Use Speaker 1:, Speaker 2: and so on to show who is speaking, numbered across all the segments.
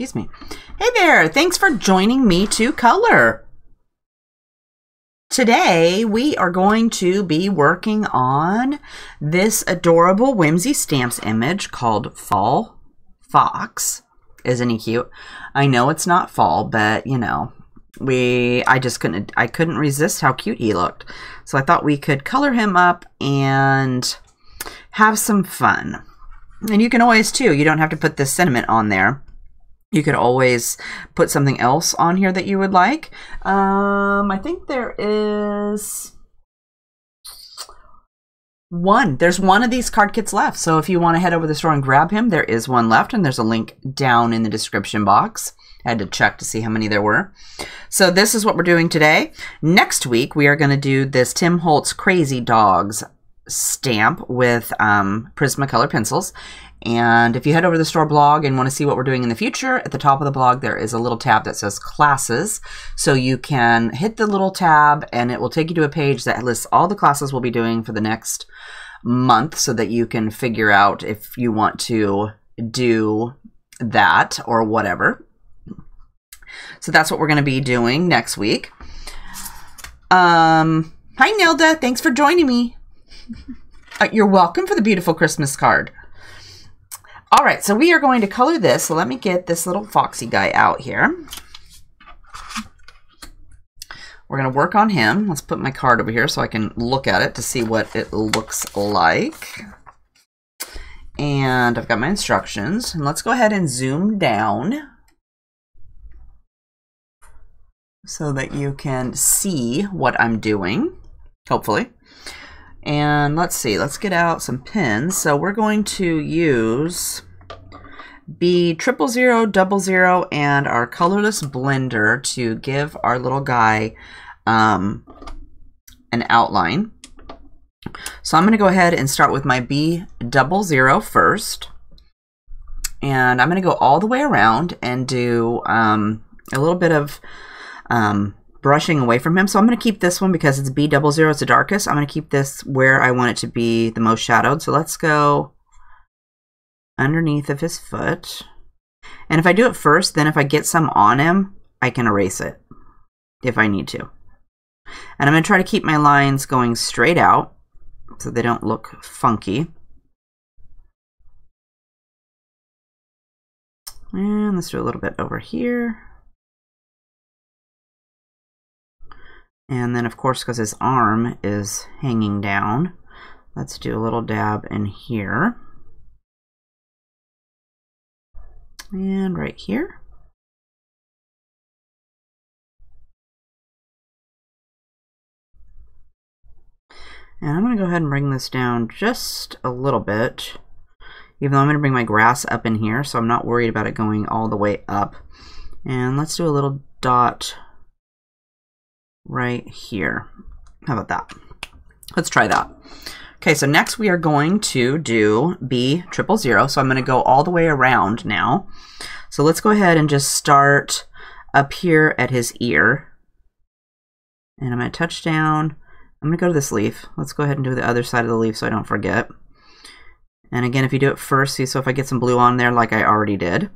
Speaker 1: Excuse me. Hey there, thanks for joining me to color. Today we are going to be working on this adorable Whimsy Stamps image called Fall Fox. Isn't he cute? I know it's not fall, but you know, I couldn't resist how cute he looked. So I thought we could color him up and have some fun. And you can always too, you don't have to put this sentiment on there. You could always put something else on here that you would like. I think there is one. There's one of these card kits left. So if you want to head over to the store and grab him, there is one left. And there's a link down in the description box. I had to check to see how many there were. So this is what we're doing today. Next week, we are going to do this Tim Holtz Crazy Dogs stamp with Prismacolor pencils. And if you head over to the store blog and want to see what we're doing in the future, at the top of the blog there is a little tab that says classes. So you can hit the little tab and it will take you to a page that lists all the classes we'll be doing for the next month so that you can figure out if you want to do that or whatever. So that's what we're going to be doing next week. Hi Nilda, thanks for joining me. You're welcome for the beautiful Christmas card. All right, so we are going to color this. So let me get this little foxy guy out here. We're going to work on him. Let's put my card over here so I can look at it to see what it looks like. And I've got my instructions. And let's go ahead and zoom down so that you can see what I'm doing, hopefully. And let's see, let's get out some pens. So we're going to use B00000 and our colorless blender to give our little guy an outline. So I'm going to go ahead and start with my B00 first. And I'm going to go all the way around and do a little bit of brushing away from him. So I'm going to keep this one because it's B00, it's the darkest. I'm going to keep this where I want it to be the most shadowed. So let's go underneath of his foot. And if I do it first, then if I get some on him, I can erase it if I need to. And I'm going to try to keep my lines going straight out so they don't look funky. And let's do a little bit over here. And then, of course, because his arm is hanging down, let's do a little dab in here. And right here. And I'm going to go ahead and bring this down just a little bit, even though I'm going to bring my grass up in here, so I'm not worried about it going all the way up. And let's do a little dot right here. How about that? Let's try that. Okay, so next we are going to do B000. So I'm going to go all the way around now. So let's go ahead and just start up here at his ear. And I'm going to touch down. I'm going to go to this leaf. Let's go ahead and do the other side of the leaf so I don't forget. And again, if you do it first, see, so if I get some blue on there like I already did,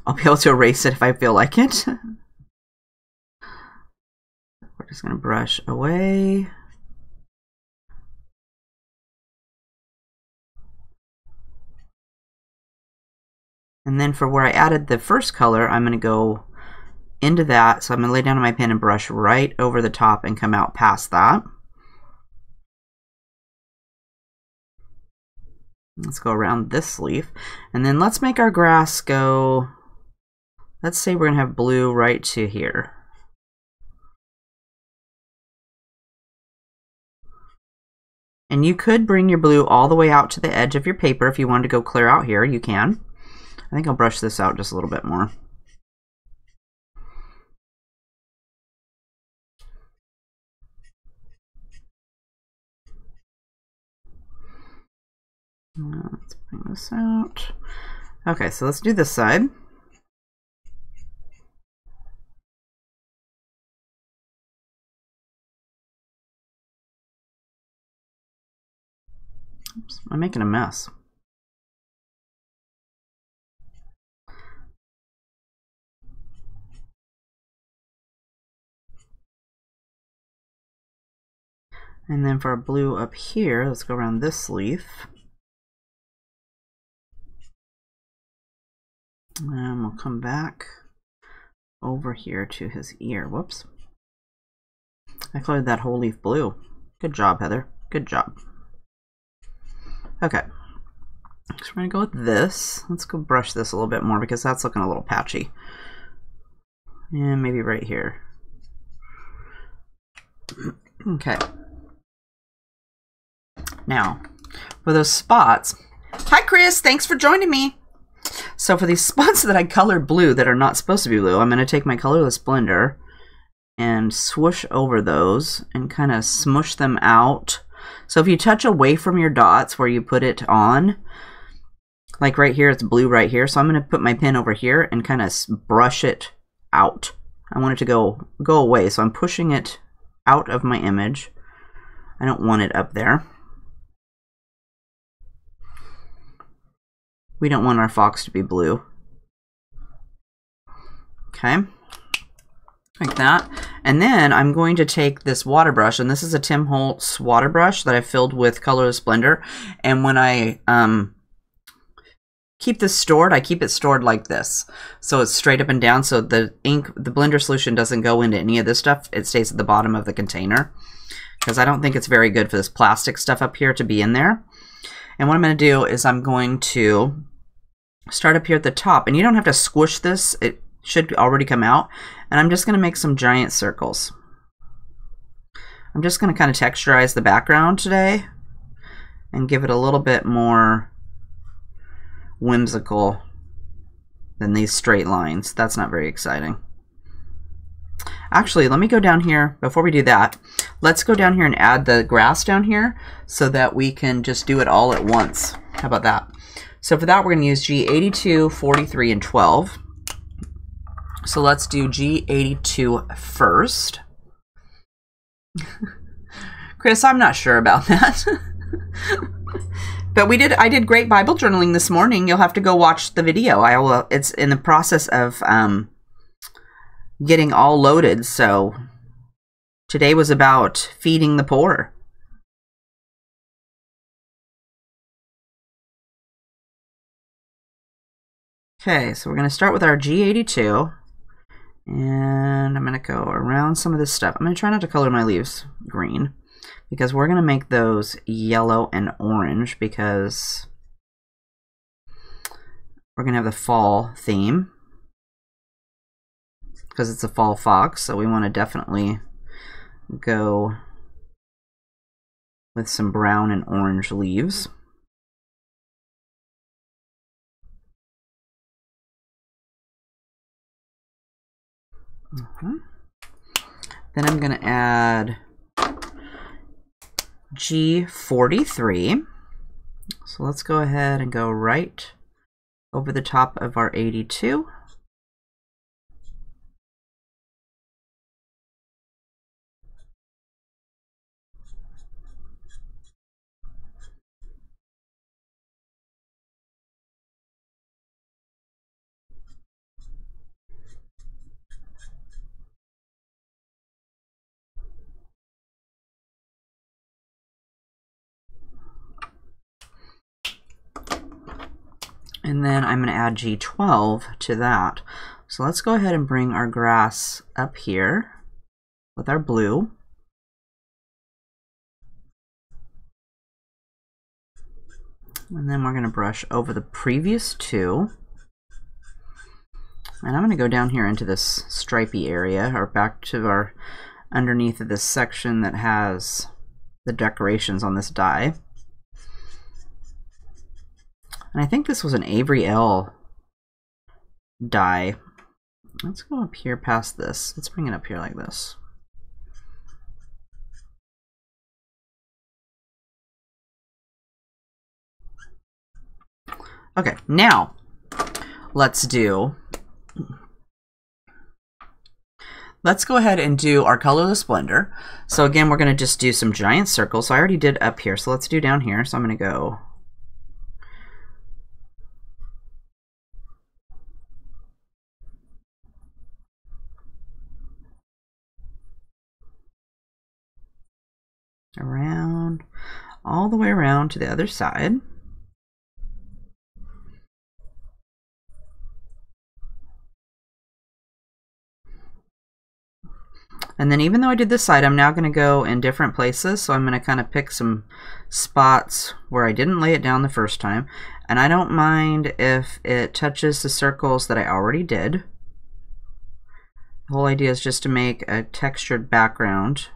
Speaker 1: I'll be able to erase it if I feel like it. We're just going to brush away. And then for where I added the first color, I'm going to go into that. So I'm going to lay down on my pen and brush right over the top and come out past that. Let's go around this leaf. And then let's make our grass go, let's say we're going to have blue right to here. And you could bring your blue all the way out to the edge of your paper if you wanted to go clear out here, you can. I think I'll brush this out just a little bit more. Let's bring this out. Okay, so let's do this side. Oops, I'm making a mess. And then for our blue up here, let's go around this leaf. And we'll come back over here to his ear. Whoops. I colored that whole leaf blue. Good job, Heather. Good job. Okay. So we're going to go with this. Let's go brush this a little bit more because that's looking a little patchy. And maybe right here. Okay. Now, for those spots. Hi, Chris. Thanks for joining me. So for these spots that I colored blue that are not supposed to be blue, I'm going to take my colorless blender and swoosh over those and kind of smush them out. So if you touch away from your dots where you put it on, like right here, it's blue right here. So I'm going to put my pen over here and kind of brush it out. I want it to go away. So I'm pushing it out of my image. I don't want it up there. We don't want our fox to be blue. Okay, like that. And then I'm going to take this water brush, and this is a Tim Holtz water brush that I filled with colorless blender. And when I keep this stored, I keep it stored like this. So it's straight up and down, so the ink, the blender solution doesn't go into any of this stuff. It stays at the bottom of the container, because I don't think it's very good for this plastic stuff up here to be in there. And what I'm going to do is I'm going to start up here at the top, and you don't have to squish this. It should already come out. And I'm just going to make some giant circles. I'm just going to kind of texturize the background today and give it a little bit more whimsical than these straight lines. That's not very exciting. Actually, let me go down here. Before we do that, let's go down here and add the grass down here so that we can just do it all at once. How about that? So for that, we're going to use G82, 43, and 12. So let's do G82 first. Chris, I'm not sure about that. But I did great Bible journaling this morning. You'll have to go watch the video. It's in the process of getting all loaded, so today was about feeding the poor. Okay, so we're going to start with our G82, and I'm going to go around some of this stuff. I'm going to try not to color my leaves green, because we're going to make those yellow and orange, because we're going to have the fall theme. Because it's a fall fox, so we want to definitely go with some brown and orange leaves. Then I'm going to add G43. So let's go ahead and go right over the top of our 82. And then I'm going to add G12 to that. So let's go ahead and bring our grass up here with our blue. And then we're going to brush over the previous two. And I'm going to go down here into this stripy area, or back to our underneath of this section that has the decorations on this die. And I think this was an Avery L die. Let's go up here past this. Let's bring it up here like this. Okay, now let's go ahead and do our colorless blender. So again, we're going to just do some giant circles. So I already did up here, so let's do down here. So I'm going to go around, all the way around to the other side. And then even though I did this side, I'm now going to go in different places. So I'm going to kind of pick some spots where I didn't lay it down the first time. And I don't mind if it touches the circles that I already did. The whole idea is just to make a textured background.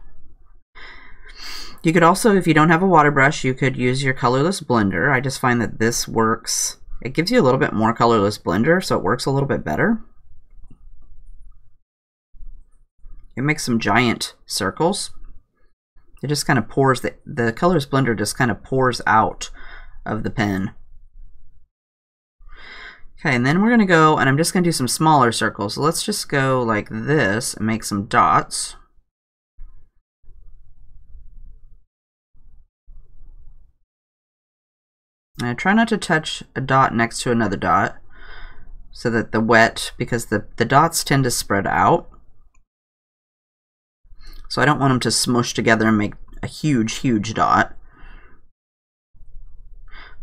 Speaker 1: You could also, if you don't have a water brush, you could use your colorless blender. I just find that this works. It gives you a little bit more colorless blender, so it works a little bit better. It makes some giant circles. It just kind of pours, the colorless blender just kind of pours out of the pen. Okay, and then we're going to go, and I'm just going to do some smaller circles. So let's just go like this and make some dots. And I try not to touch a dot next to another dot so that the wet, because the dots tend to spread out. So I don't want them to smush together and make a huge, huge dot.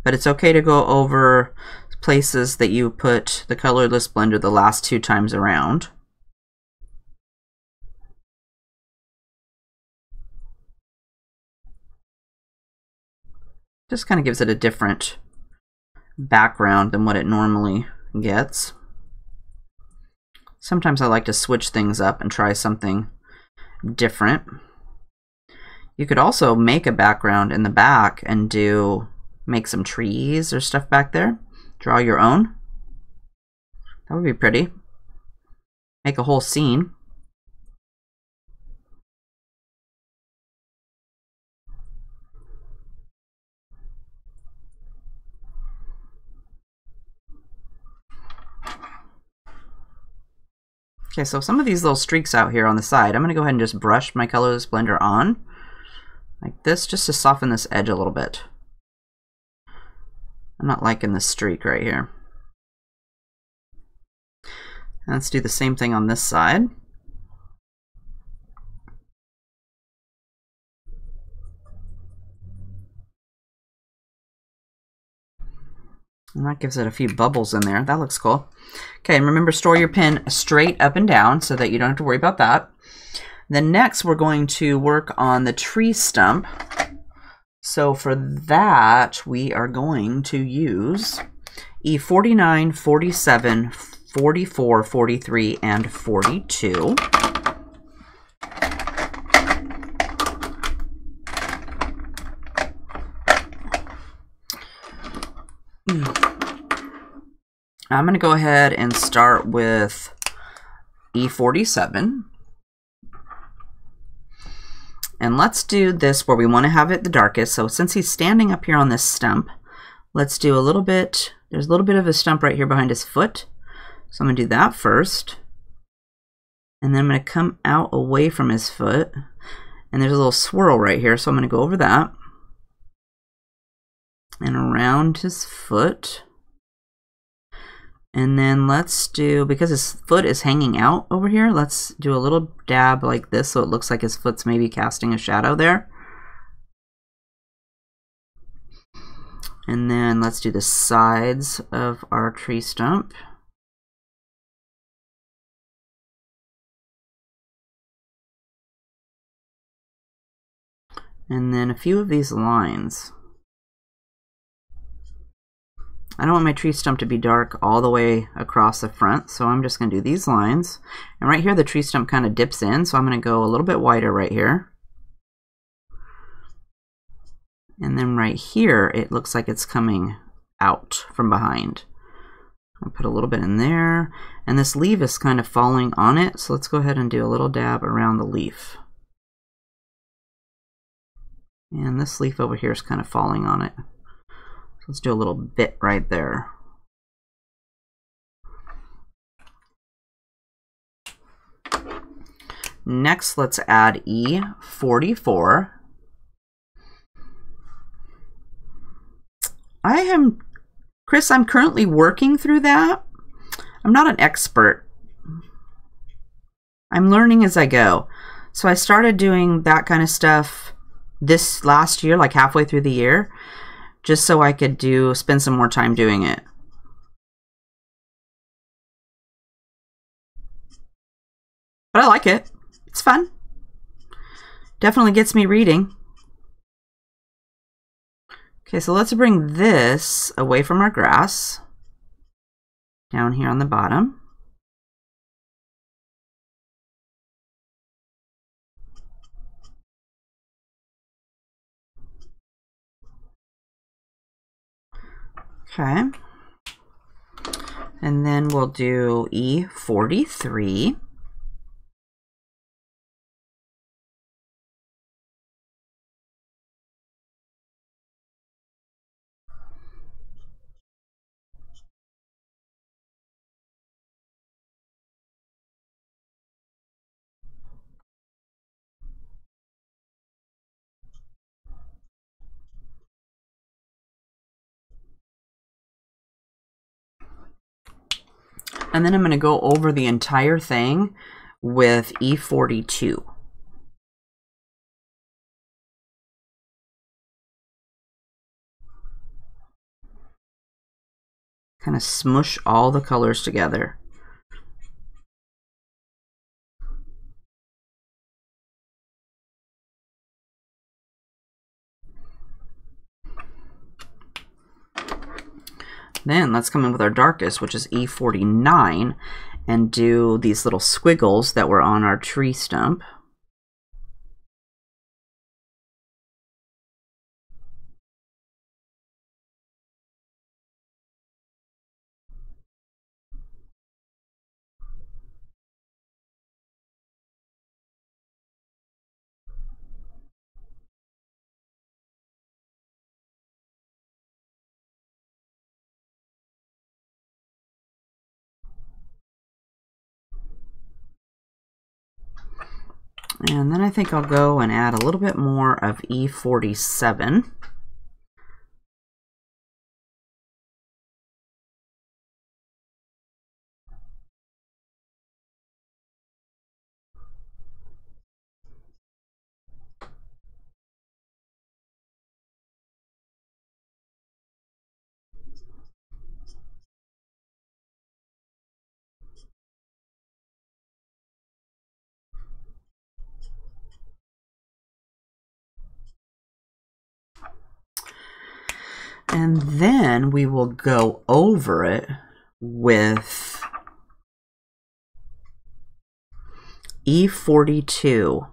Speaker 1: But it's okay to go over places that you put the colorless blender the last 2 times around. Just kind of gives it a different background than what it normally gets. Sometimes I like to switch things up and try something different. You could also make a background in the back and make some trees or stuff back there. Draw your own. That would be pretty. Make a whole scene. Okay, so some of these little streaks out here on the side, I'm going to go ahead and just brush my colorless blender on like this, just to soften this edge a little bit. I'm not liking this streak right here. And let's do the same thing on this side. And that gives it a few bubbles in there. That looks cool. Okay, and remember, store your pen straight up and down so that you don't have to worry about that. Then next, we're going to work on the tree stump. So for that, we are going to use E49, 47, 44, 43, and 42. I'm going to go ahead and start with E47. And let's do this where we want to have it the darkest. So since he's standing up here on this stump, let's do a little bit, there's a little bit of a stump right here behind his foot. So I'm going to do that first. And then I'm going to come out away from his foot. And there's a little swirl right here, so I'm going to go over that. And around his foot. And then let's do, because his foot is hanging out over here, let's do a little dab like this so it looks like his foot's maybe casting a shadow there. And then let's do the sides of our tree stump. And then a few of these lines. I don't want my tree stump to be dark all the way across the front, so I'm just going to do these lines. And right here the tree stump kind of dips in, so I'm going to go a little bit wider right here. And then right here, it looks like it's coming out from behind. I'll put a little bit in there. And this leaf is kind of falling on it, so let's go ahead and do a little dab around the leaf. And this leaf over here is kind of falling on it. So let's do a little bit right there. Next, let's add E44. Chris, I'm currently working through that. I'm not an expert. I'm learning as I go. So I started doing that kind of stuff this last year, like halfway through the year, just so I could spend some more time doing it. But I like it. It's fun. Definitely gets me reading. Okay, so let's bring this away from our grass, down here on the bottom. Okay. And then we'll do E43. And then I'm going to go over the entire thing with E42. Kind of smush all the colors together. Then let's come in with our darkest, which is E49, and do these little squiggles that were on our tree stump. And then I think I'll go and add a little bit more of E47. And then we will go over it with E42.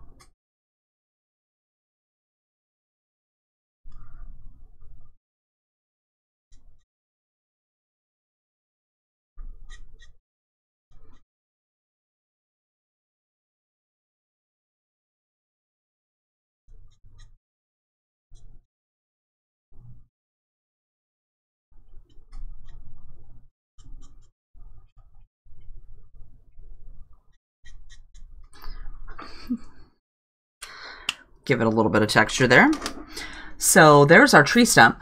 Speaker 1: Give it a little bit of texture there. So there's our tree stump.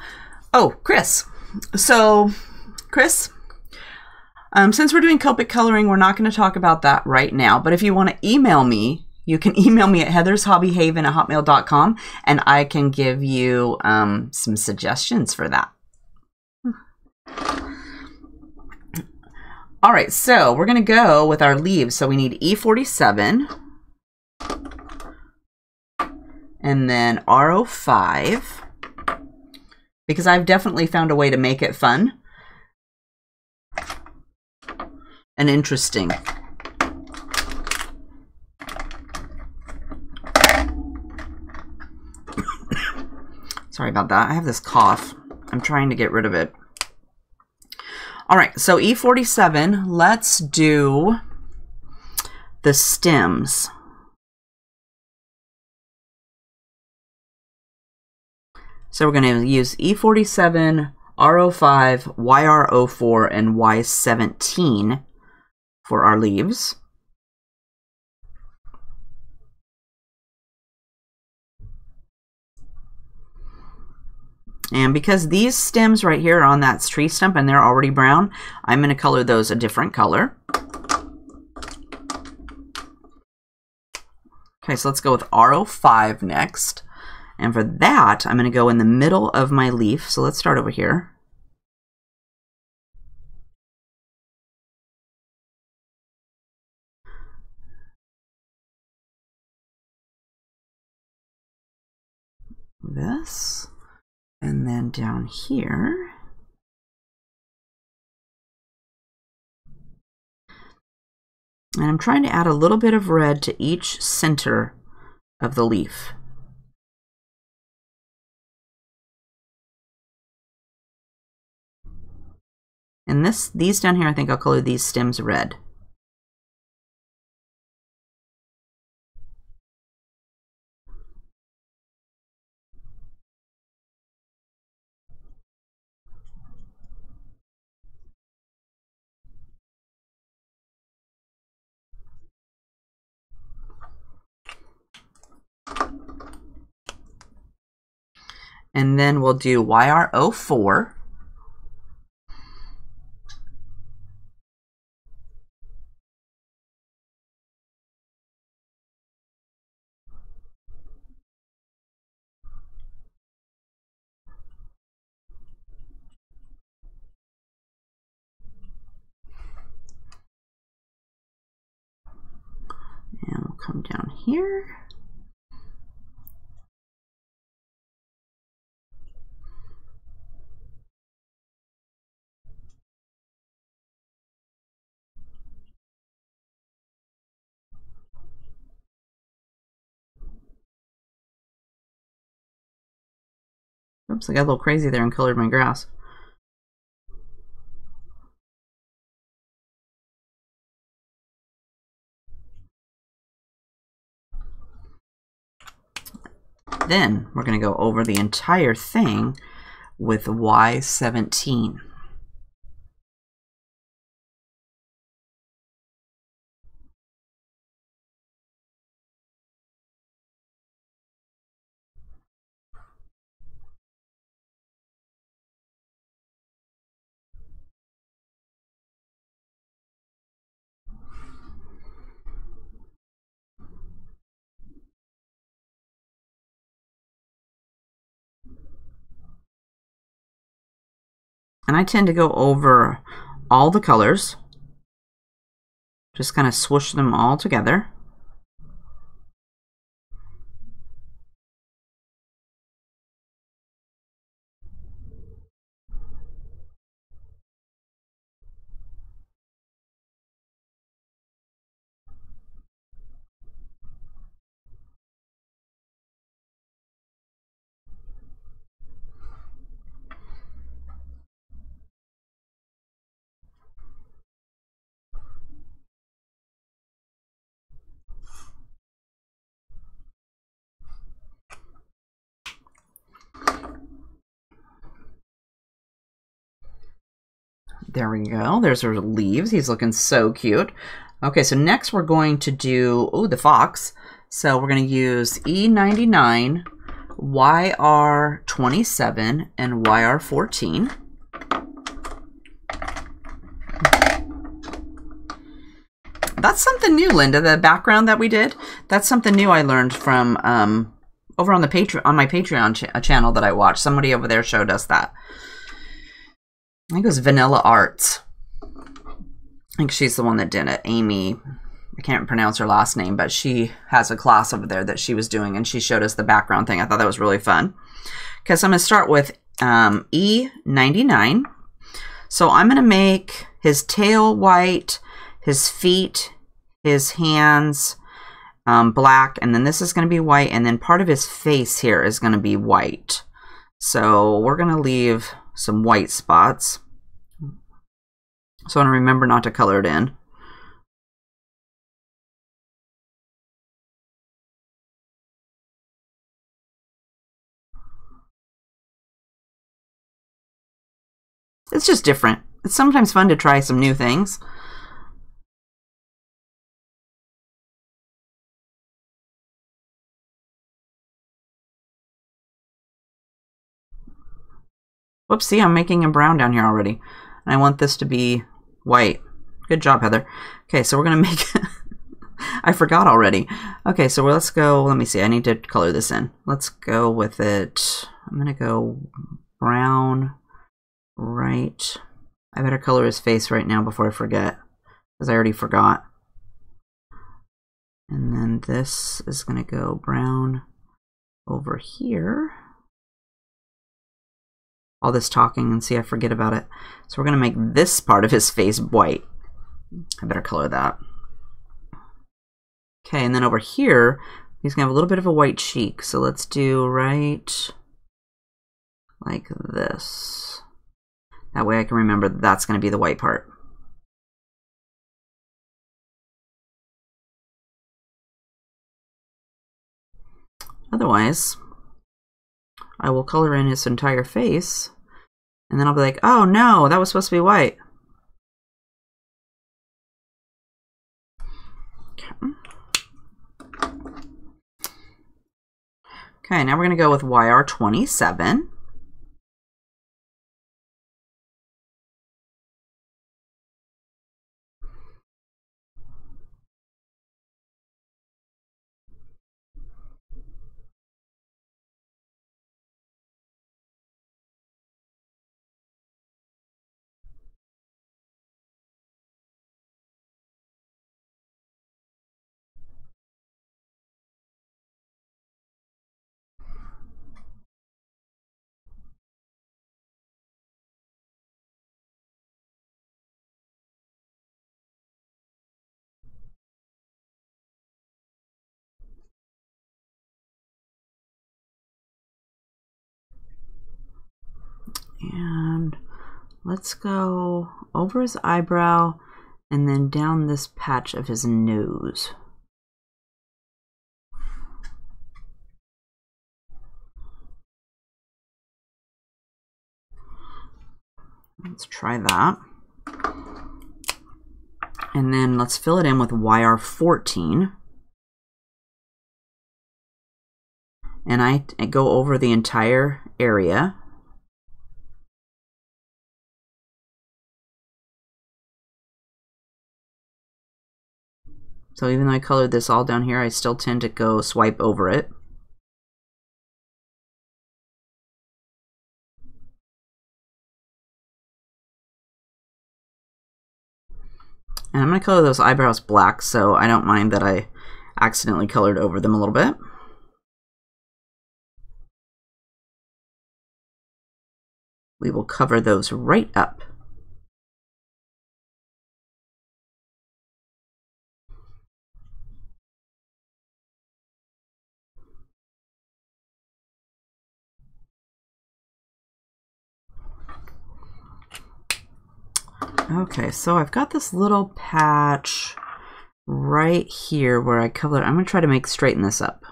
Speaker 1: Oh, Chris. So, Chris, since we're doing Copic coloring, we're not going to talk about that right now. But if you want to email me, you can email me at HeathersHobbieHaven@hotmail.com, and I can give you some suggestions for that. All right, so we're going to go with our leaves. So we need E47. And then R05, because I've definitely found a way to make it fun and interesting. Sorry about that. I have this cough. I'm trying to get rid of it. All right, so E47, let's do the stems. So we're going to use E47, R05, YR04, and Y17 for our leaves. And because these stems right here are on that tree stump and they're already brown, I'm going to color those a different color. Okay, so let's go with R05 next. And for that, I'm going to go in the middle of my leaf. So let's start over here. This. And then down here. And I'm trying to add a little bit of red to each center of the leaf. And these down here, I think I'll color these stems red. And then we'll do YR04. And we'll come down here. Oops, I got a little crazy there and colored my grass. Then we're going to go over the entire thing with Y17. And I tend to go over all the colors, just kind of swoosh them all together. There we go. There's our leaves. He's looking so cute. Okay, so next we're going to do, the fox. So we're going to use E99, YR27, and YR14. That's something new, Linda, the background that we did. That's something new I learned from over on the my Patreon channel that I watched. Somebody over there showed us that. I think it was Vanilla Arts. I think she's the one that did it. Amy, I can't pronounce her last name, but she has a class over there that she was doing, and she showed us the background thing. I thought that was really fun. Okay, so I'm going to start with E99. So I'm going to make his tail white, his feet, his hands black, and then this is going to be white, and then part of his face here is going to be white. So we're going to leave some white spots. So I want to remember not to color it in. It's just different. It's sometimes fun to try some new things. Whoops, see, I'm making him brown down here already. And I want this to be white. Good job, Heather. Okay, so we're going to make... I forgot already. Okay, so let's go... Let me see. I need to color this in. Let's go with it. I'm going to go brown, right. I better color his face right now before I forget, because I already forgot. And then this is going to go brown over here. All this talking, and see, I forget about it. So we're going to make this part of his face white. I better color that. Okay, and then over here, he's going to have a little bit of a white cheek. So let's do right like this. That way I can remember that that's going to be the white part. Otherwise, I will color in his entire face, and then I'll be like, oh no, that was supposed to be white. Okay, now we're going to go with YR27. And let's go over his eyebrow and then down this patch of his nose. Let's try that. And then let's fill it in with YR14. And I go over the entire area. So even though I colored this all down here, I still tend to go swipe over it. And I'm going to color those eyebrows black, so I don't mind that I accidentally colored over them a little bit. We will cover those right up. Okay, so I've got this little patch right here where I covered. I'm going to try to straighten this up.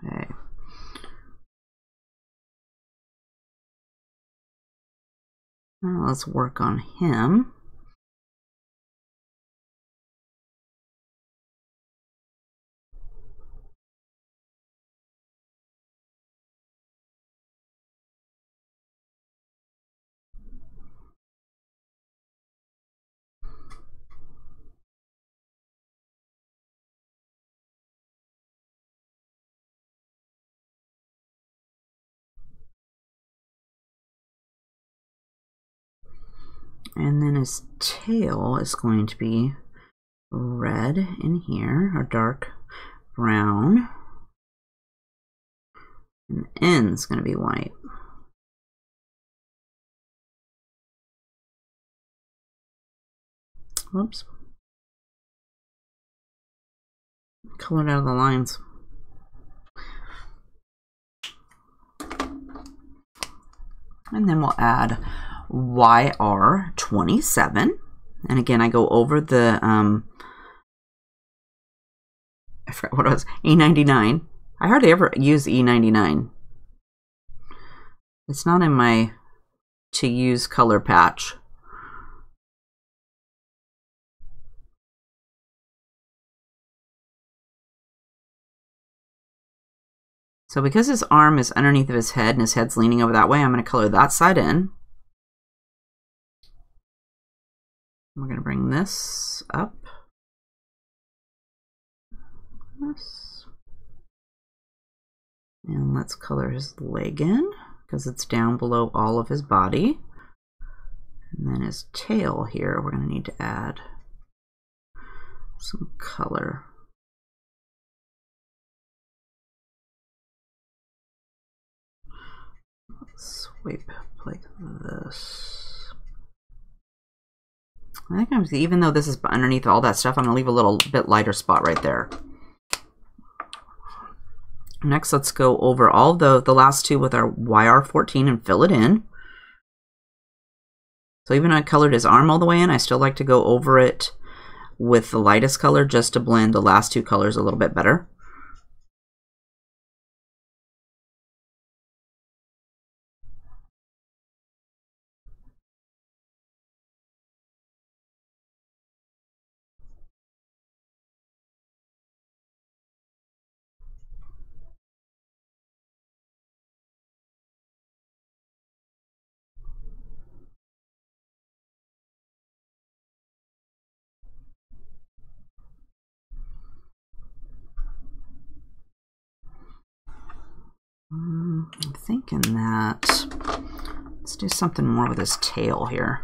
Speaker 1: Okay. Now let's work on him. And then his tail is going to be red in here, or dark brown. And the end's going to be white. Whoops. Colored out of the lines. And then we'll add YR27. And again, I go over the, I forgot what it was, E99. I hardly ever use E99. It's not in my to use color patch. So because his arm is underneath of his head and his head's leaning over that way, I'm going to color that side in. We're going to bring this up. This. And let's color his leg in because it's down below all of his body. And then his tail here, we're going to need to add some color. Swipe like this. I think I'm, even though this is underneath all that stuff, I'm gonna leave a little bit lighter spot right there. Next, let's go over all the last two with our YR14 and fill it in. So even though I colored his arm all the way in, I still like to go over it with the lightest color just to blend the last two colors a little bit better. I'm thinking that let's do something more with his tail here.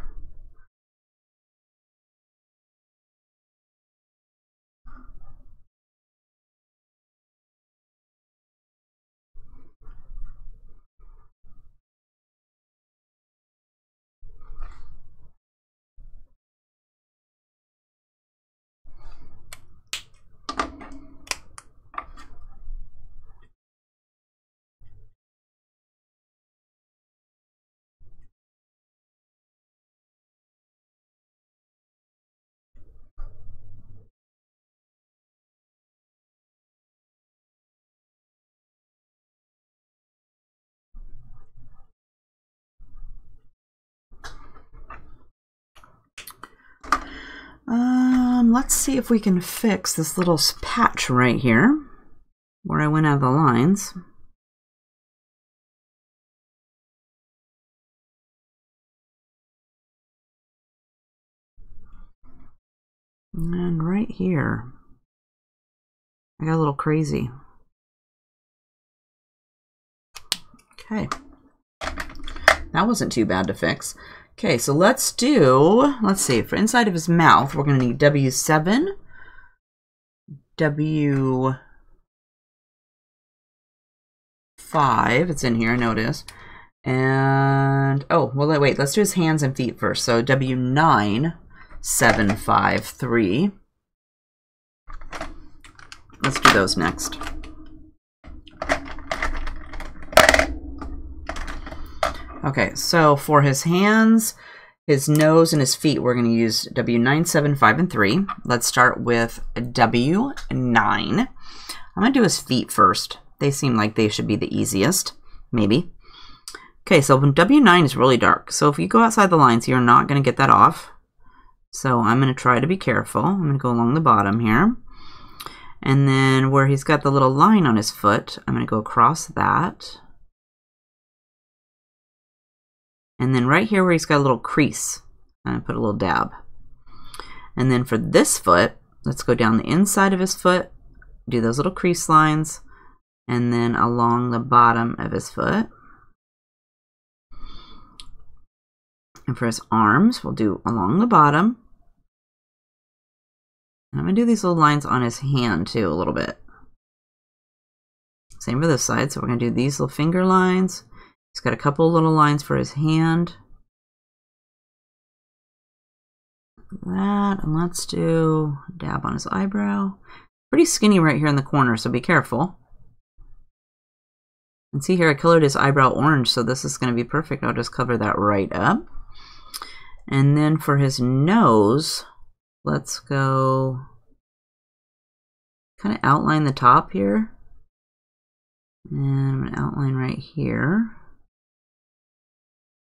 Speaker 1: Let's see if we can fix this little patch right here where I went out of the lines. And right here, I got a little crazy. Okay, that wasn't too bad to fix. Okay, so let's see, for inside of his mouth, we're going to need W7, W5, it's in here, I know it is, and, oh, well, wait, let's do his hands and feet first. So W9, 7, 5, 3. Let's do those next. Okay, so for his hands, his nose, and his feet, we're going to use W9, 7, 5, and 3. Let's start with W9. I'm going to do his feet first. They seem like they should be the easiest, maybe. Okay, so W9 is really dark. So if you go outside the lines, you're not going to get that off. So I'm going to try to be careful. I'm going to go along the bottom here. And then where he's got the little line on his foot, I'm going to go across that. And then right here where he's got a little crease, I'm going to put a little dab. And then for this foot, let's go down the inside of his foot, do those little crease lines, and then along the bottom of his foot. And for his arms, we'll do along the bottom. And I'm going to do these little lines on his hand too a little bit. Same for this side, so we're going to do these little finger lines. He's got a couple little lines for his hand. that, and let's do a dab on his eyebrow. Pretty skinny right here in the corner, so be careful. And see here, I colored his eyebrow orange, so this is going to be perfect. I'll just cover that right up. And then for his nose, let's go kind of outline the top here. And I'm going to outline right here.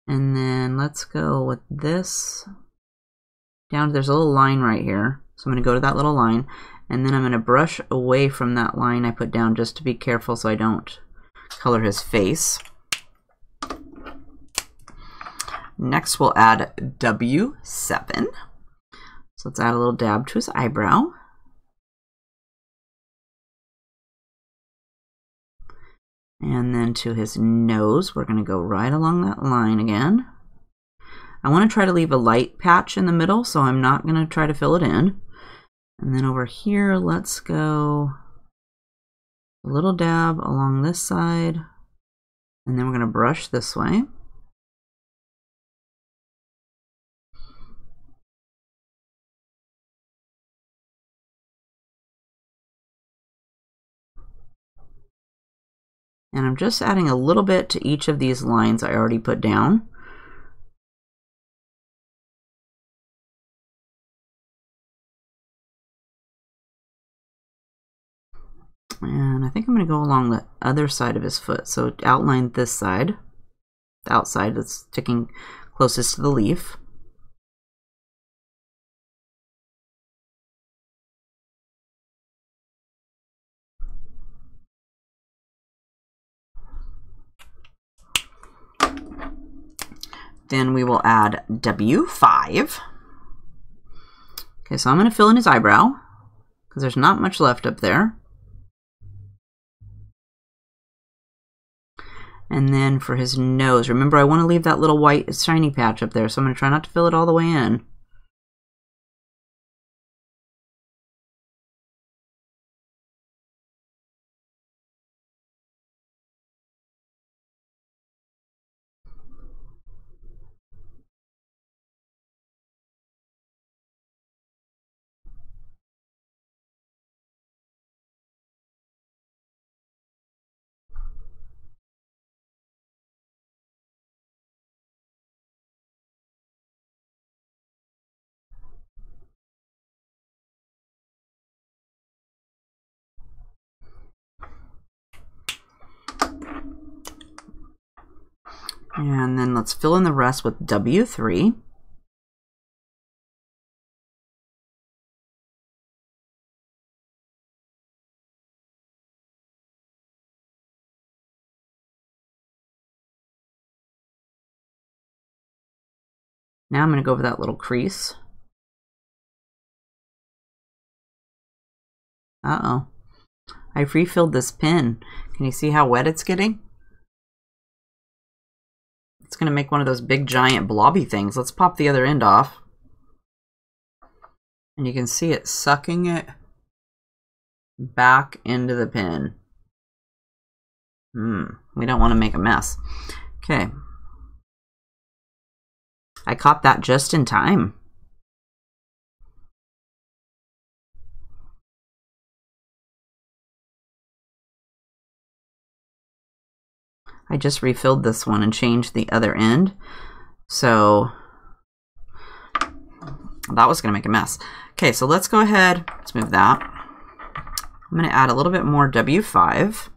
Speaker 1: And then let's go with this down. There's a little line right here. So I'm going to go to that little line. And then I'm going to brush away from that line I put down just to be careful so I don't color his face. Next we'll add W7. So let's add a little dab to his eyebrow. And then to his nose, we're going to go right along that line again. I want to try to leave a light patch in the middle, so I'm not going to try to fill it in. And then over here, let's go a little dab along this side. And then we're going to brush this way. And I'm just adding a little bit to each of these lines I already put down. And I think I'm going to go along the other side of his foot. So outline this side, the outside that's sticking closest to the leaf. Then we will add W5. Okay, so I'm going to fill in his eyebrow because there's not much left up there. And then for his nose, remember I want to leave that little white shiny patch up there, so I'm going to try not to fill it all the way in. And then let's fill in the rest with W3. Now I'm going to go over that little crease. Uh-oh. I've refilled this pen. Can you see how wet it's getting? It's going to make one of those big giant blobby things. Let's pop the other end off. And you can see it sucking it back into the pen. We don't want to make a mess. Okay. I caught that just in time. I just refilled this one and changed the other end. So that was going to make a mess. Okay, so let's go ahead. Let's move that. I'm going to add a little bit more W5.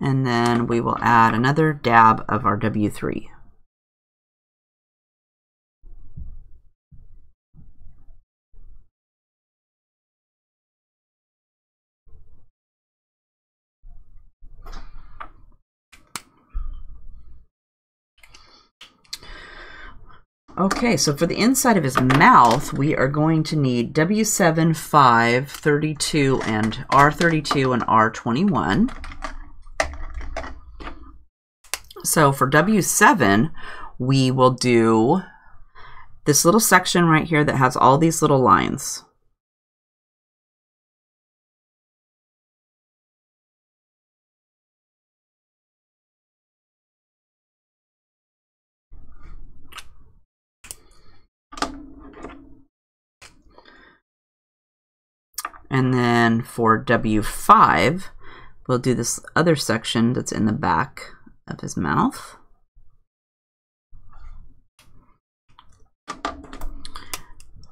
Speaker 1: And then we will add another dab of our W3. Okay, so for the inside of his mouth, we are going to need W7, 5, 32, and R32 and R21. So for W7, we will do this little section right here that has all these little lines. And then for W5, we'll do this other section that's in the back of his mouth.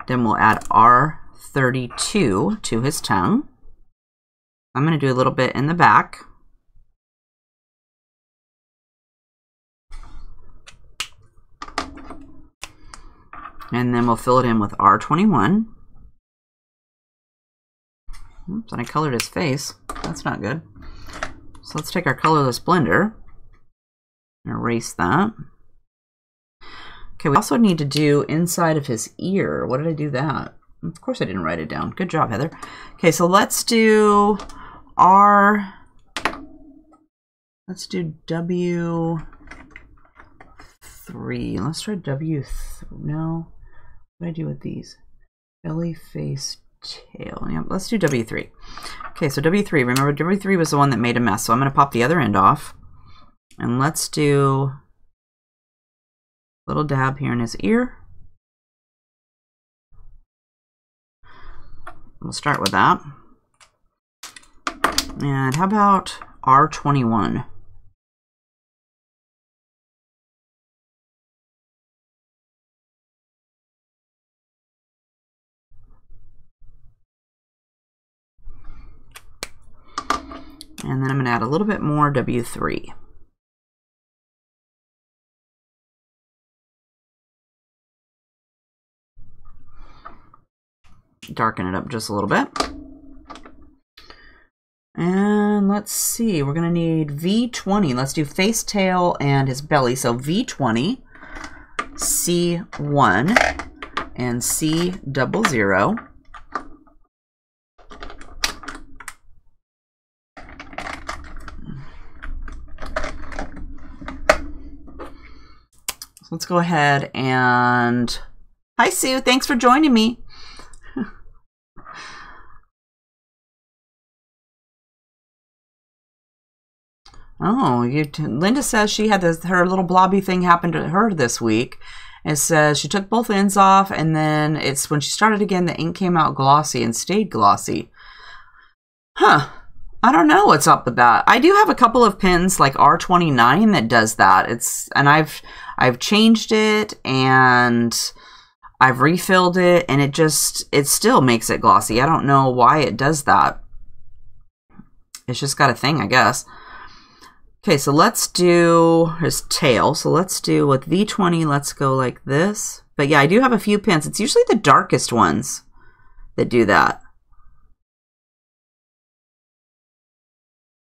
Speaker 1: Then we'll add R32 to his tongue. I'm going to do a little bit in the back. And then we'll fill it in with R21. Oops, and I colored his face. That's not good. So let's take our colorless blender and erase that. Okay, we also need to do inside of his ear. What did I do that? Of course I didn't write it down. Good job, Heather. Okay, so let's do let's do W3. Let's try W3. No. What did I do with these? Belly, face, tail. Yep, let's do W3. Okay, so W3. Remember, W3 was the one that made a mess. So I'm going to pop the other end off. And let's do a little dab here in his ear. We'll start with that. And how about R21? And then I'm going to add a little bit more W3. Darken it up just a little bit. And let's see, we're going to need V20. Let's do face, tail, and his belly. So V20, C1, and C00. So let's go ahead and... Hi, Sue. Thanks for joining me. Oh, Linda says she had her little blobby thing happen to her this week. It says she took both ends off, and then it's when she started again, the ink came out glossy and stayed glossy. Huh. I don't know what's up with that. I do have a couple of pens like R29 that does that. And I've changed it and I've refilled it, and it still makes it glossy. I don't know why it does that. It's just got a thing, I guess. Okay, so let's do his tail. So let's do with V20, let's go like this. But yeah, I do have a few pens. It's usually the darkest ones that do that.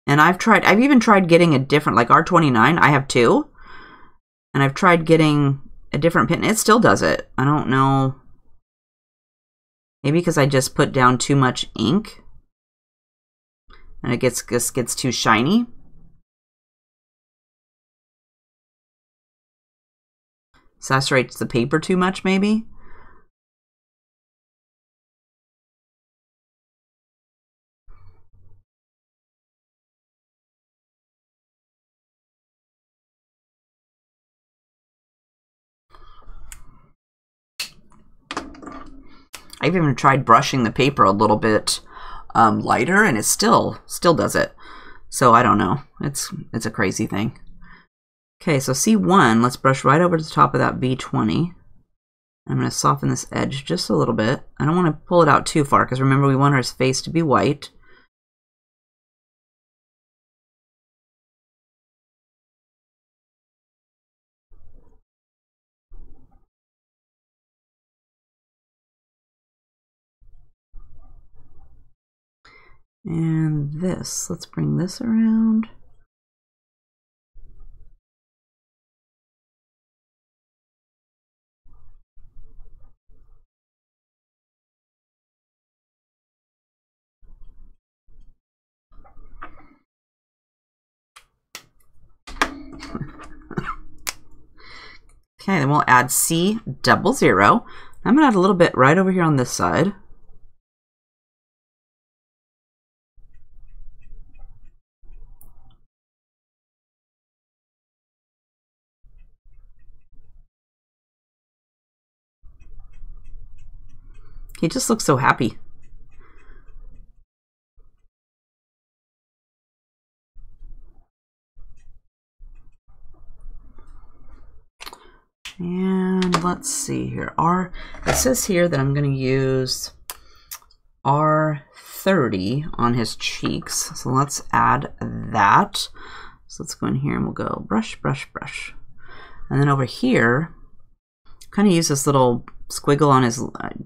Speaker 1: And I've even tried getting a different, like R29, I have two. And I've tried getting a different pen. It still does it. I don't know. Maybe because I just put down too much ink. And it just gets too shiny. Saturates the paper too much, maybe. I've even tried brushing the paper a little bit lighter, and it still does it. So I don't know. It's a crazy thing. Okay, so C1, let's brush right over the top of that V20. I'm going to soften this edge just a little bit. I don't want to pull it out too far, because remember, we want our face to be white. And this, let's bring this around. Okay, then we'll add C00. I'm gonna add a little bit right over here on this side. He just looks so happy. And let's see here. It says here that I'm going to use R30 on his cheeks. So let's add that. So let's go in here and we'll go brush, brush, brush. And then over here, kind of use this little squiggle on his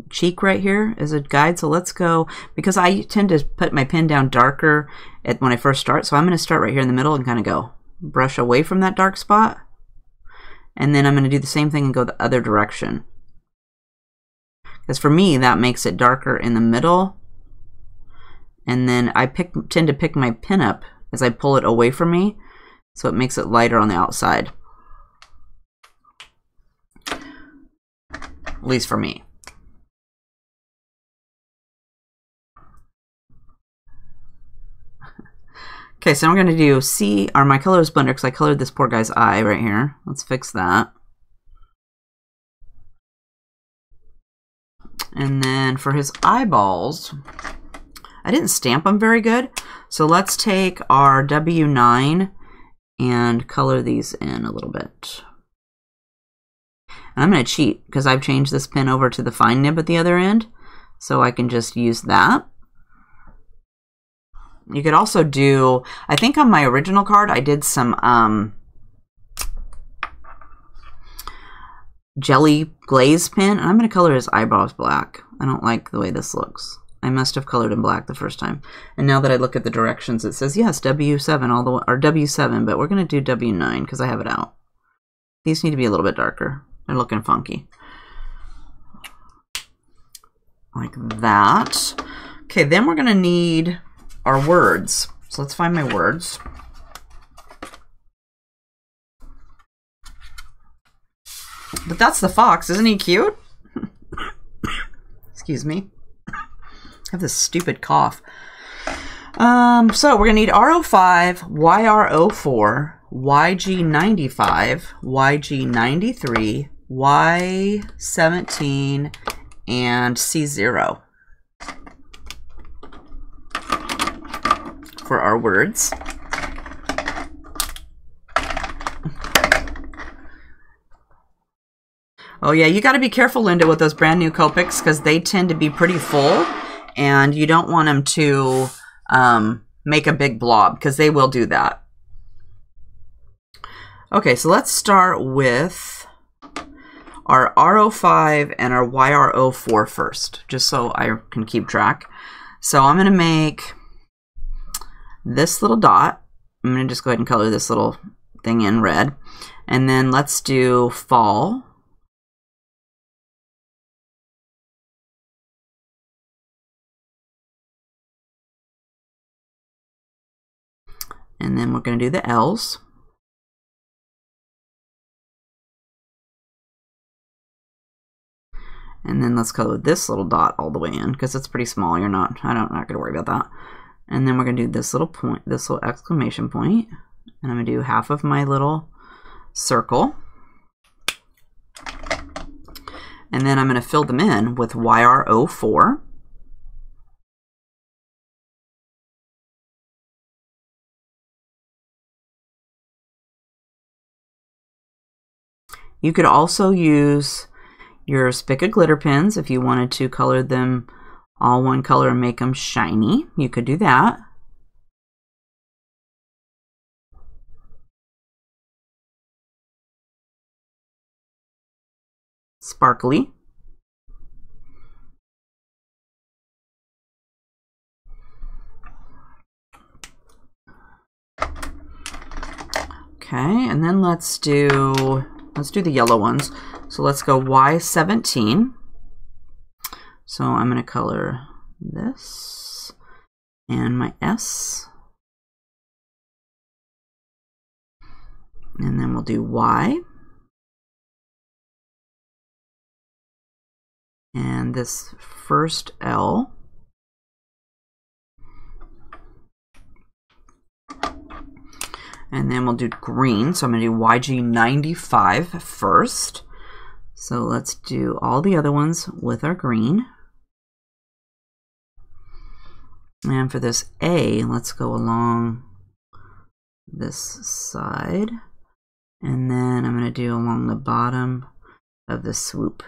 Speaker 1: cheek right here as a guide. So let's go, because I tend to put my pen down darker when I first start. So I'm going to start right here in the middle and kind of go brush away from that dark spot. And then I'm going to do the same thing and go the other direction. Because for me, that makes it darker in the middle. And then I tend to pick my pen up as I pull it away from me. So it makes it lighter on the outside. At least for me. Okay, so I'm going to do my colors blender because I colored this poor guy's eye right here. Let's fix that. And then for his eyeballs, I didn't stamp them very good. So let's take our W9 and color these in a little bit. And I'm going to cheat because I've changed this pen over to the fine nib at the other end. So I can just use that. You could also do, I think on my original card, I did some jelly glaze pen. And I'm going to color his eyebrows black. I don't like the way this looks. I must have colored in black the first time. And now that I look at the directions, it says, yes, W7 all the way, or W7, but we're going to do W9 because I have it out. These need to be a little bit darker. They're looking funky. Like that. Okay, then we're going to need our words. So let's find my words. But that's the fox. Isn't he cute? Excuse me. I have this stupid cough. So we're going to need R05, YR04, YG95, YG93, Y17, and C0 for our words. Oh yeah, you got to be careful, Linda, with those brand new Copics because they tend to be pretty full and you don't want them to make a big blob because they will do that. Okay, so let's start with our R05 and our YR04 first, just so I can keep track. So I'm going to make this little dot. I'm going to just go ahead and color this little thing in red. And then let's do fall. And then we're going to do the L's. And then let's color this little dot all the way in because it's pretty small. I'm not going to worry about that. And then we're going to do this little point, this little exclamation point. And I'm going to do half of my little circle. And then I'm going to fill them in with YR04. You could also use your Spica glitter pens if you wanted to color them all one color and make them shiny. You could do that. Sparkly. Okay, and then let's do the yellow ones. So let's go Y17. So I'm going to color this and my S. And then we'll do Y. and this first L. And then we'll do green. So I'm going to do YG95 first. So let's do all the other ones with our green. And for this A, let's go along this side. And then I'm going to do along the bottom of the swoop.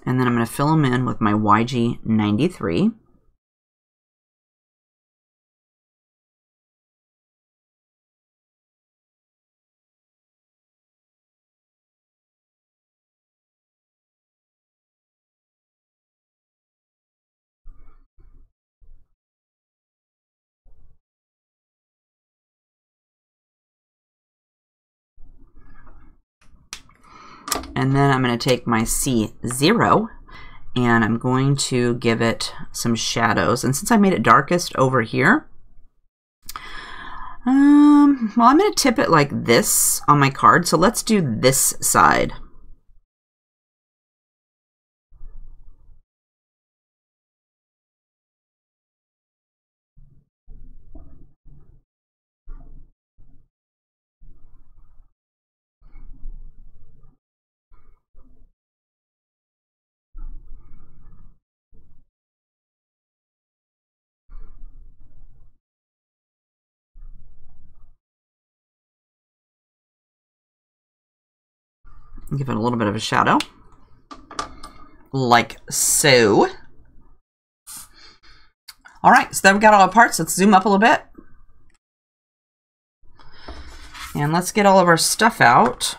Speaker 1: And then I'm going to fill them in with my YG93. And then I'm going to take my C0 and I'm going to give it some shadows. And since I made it darkest over here, well, I'm going to tip it like this on my card. So let's do this side. Give it a little bit of a shadow, like so. All right, so then we've got all our parts. Let's zoom up a little bit. And let's get all of our stuff out.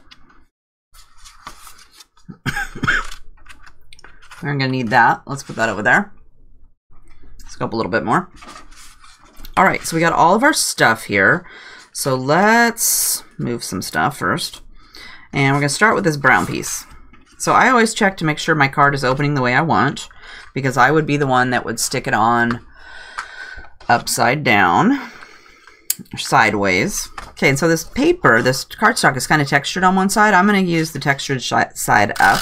Speaker 1: We're gonna need that. Let's put that over there. Let's go up a little bit more. All right, so we got all of our stuff here. So let's move some stuff first. And we're going to start with this brown piece. So I always check to make sure my card is opening the way I want, because I would be the one that would stick it on upside down or sideways. Okay, and so this paper, this cardstock is kind of textured on one side. I'm going to use the textured side up.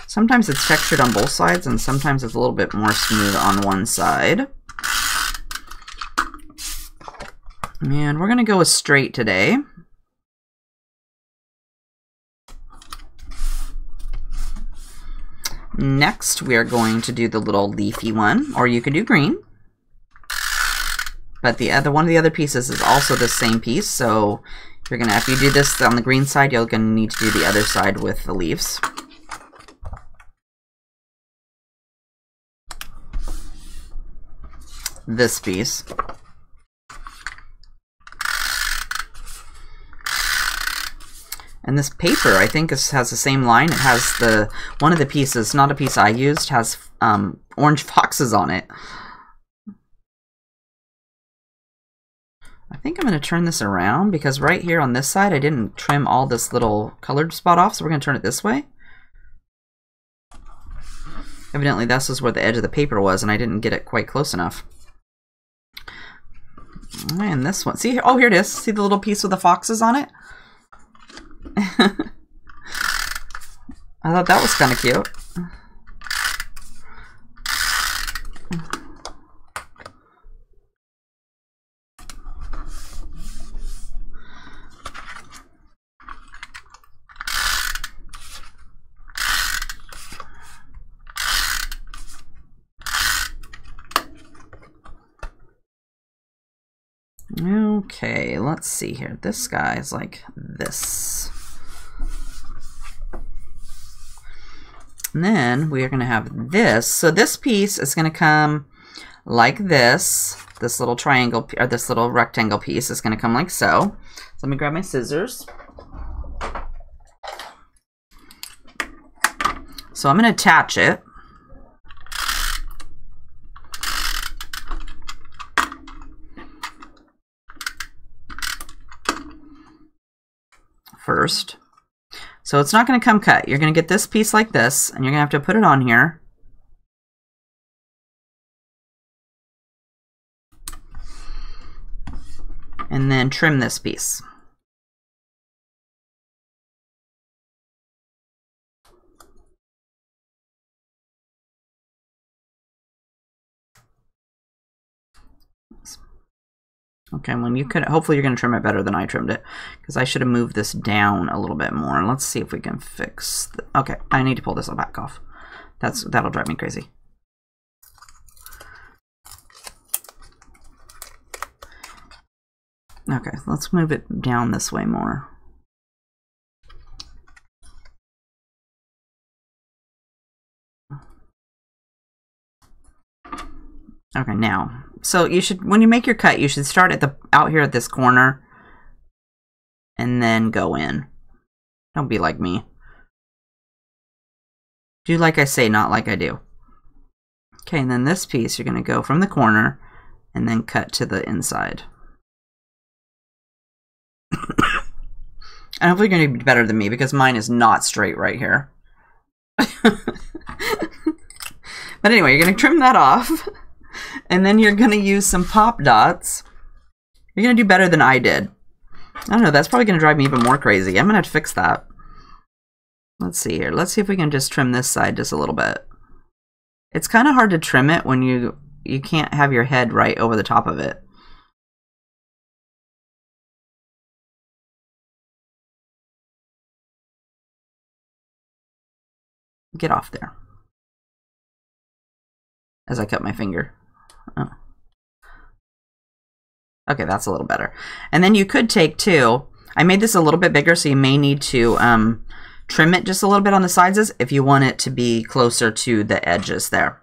Speaker 1: Sometimes it's textured on both sides, and sometimes it's a little bit more smooth on one side. And we're going to go with straight today. Next, we are going to do the little leafy one, or you could do green. But the other one of the other pieces is also the same piece, so you're gonna, if you do this on the green side, you're gonna need to do the other side with the leaves. This piece. And this paper, I think, has the same line. It has the, one of the pieces, not a piece I used, has orange foxes on it. I think I'm going to turn this around because right here on this side, I didn't trim all this little colored spot off, so we're going to turn it this way. Evidently, this is where the edge of the paper was, and I didn't get it quite close enough. And this one, see, oh, here it is. See the little piece with the foxes on it? I thought that was kind of cute. Okay, let's see here. This guy's like this. And then we are going to have this. So this piece is going to come like this. This little triangle, or this little rectangle piece is going to come like so. So let me grab my scissors. So I'm going to attach it. First. So it's not going to come cut. You're going to get this piece like this, and you're going to have to put it on here. then trim this piece. Okay, when you could, hopefully you're going to trim it better than I trimmed it, because I should have moved this down a little bit more. Let's see if we can fix okay, I need to pull this back off. That'll drive me crazy. Okay, let's move it down this way more. Okay, now, so you should, when you make your cut, you should start at out here at this corner and then go in. Don't be like me. Do like I say, not like I do. Okay, and then this piece, you're going to go from the corner and then cut to the inside. And hopefully you're going to be better than me, because mine is not straight right here. But anyway, you're going to trim that off. And then you're going to use some pop dots. You're going to do better than I did. I don't know, that's probably going to drive me even more crazy. I'm going to have to fix that. Let's see here. Let's see if we can just trim this side just a little bit. It's kind of hard to trim it when you can't have your head right over the top of it. Get off there. As I cut my finger. Oh. Okay, that's a little better. And then you could take too, I made this a little bit bigger, so you may need to trim it just a little bit on the sides if you want it to be closer to the edges there.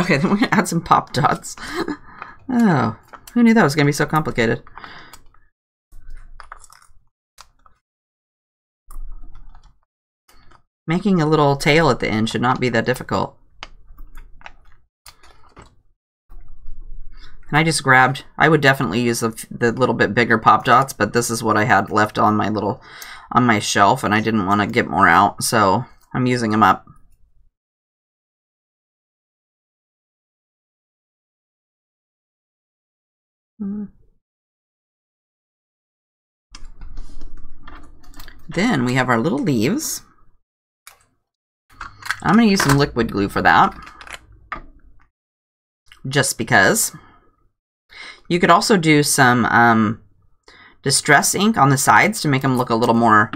Speaker 1: Okay, then we're going to add some pop dots. Oh, who knew that was going to be so complicated? Making a little tail at the end should not be that difficult. And I just grabbed, I would definitely use the little bit bigger pop dots, but this is what I had left on my shelf, and I didn't want to get more out, so I'm using them up. Then we have our little leaves. I'm going to use some liquid glue for that, just because. You could also do some distress ink on the sides to make them look a little more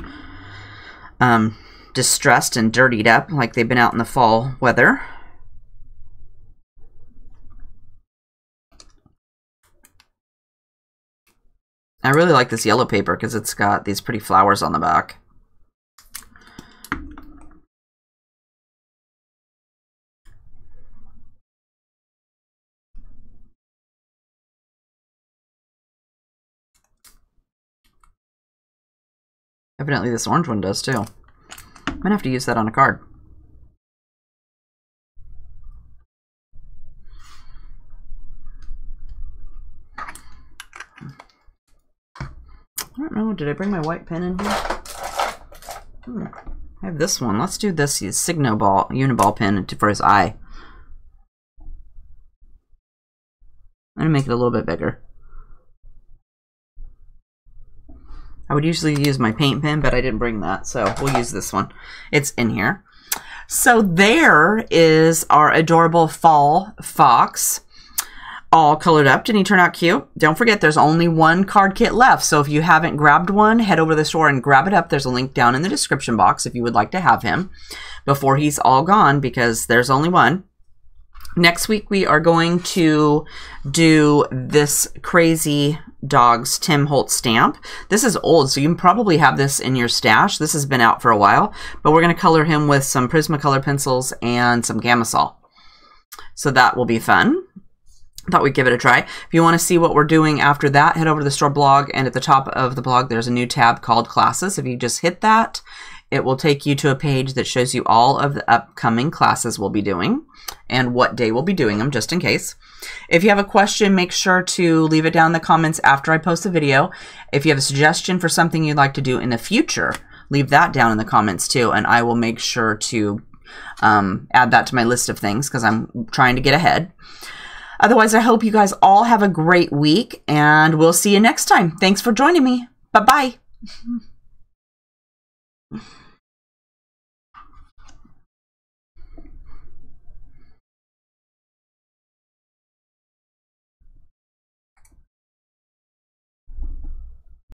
Speaker 1: distressed and dirtied up, like they've been out in the fall weather. I really like this yellow paper because it's got these pretty flowers on the back. Evidently this orange one does too. I'm gonna have to use that on a card. I don't know, did I bring my white pen in here? I have this one. Let's do this Uniball pen for his eye. I'm gonna make it a little bit bigger. I would usually use my paint pen, but I didn't bring that, so we'll use this one. It's in here. So there is our adorable fall fox, all colored up. Didn't he turn out cute? Don't forget, there's only one card kit left, so if you haven't grabbed one, head over to the store and grab it up. There's a link down in the description box if you would like to have him before he's all gone, because there's only one. Next week, we are going to do this Crazy Dogs Tim Holtz stamp. This is old, so you can probably have this in your stash. This has been out for a while, but we're going to color him with some Prismacolor pencils and some Gamma-Sol. So that will be fun. Thought we'd give it a try. If you want to see what we're doing after that, head over to the store blog, and at the top of the blog, there's a new tab called Classes. If you just hit that, it will take you to a page that shows you all of the upcoming classes we'll be doing and what day we'll be doing them, just in case. If you have a question, make sure to leave it down in the comments after I post the video. If you have a suggestion for something you'd like to do in the future, leave that down in the comments too, and I will make sure to add that to my list of things because I'm trying to get ahead. Otherwise, I hope you guys all have a great week, and we'll see you next time. Thanks for joining me. Bye-bye.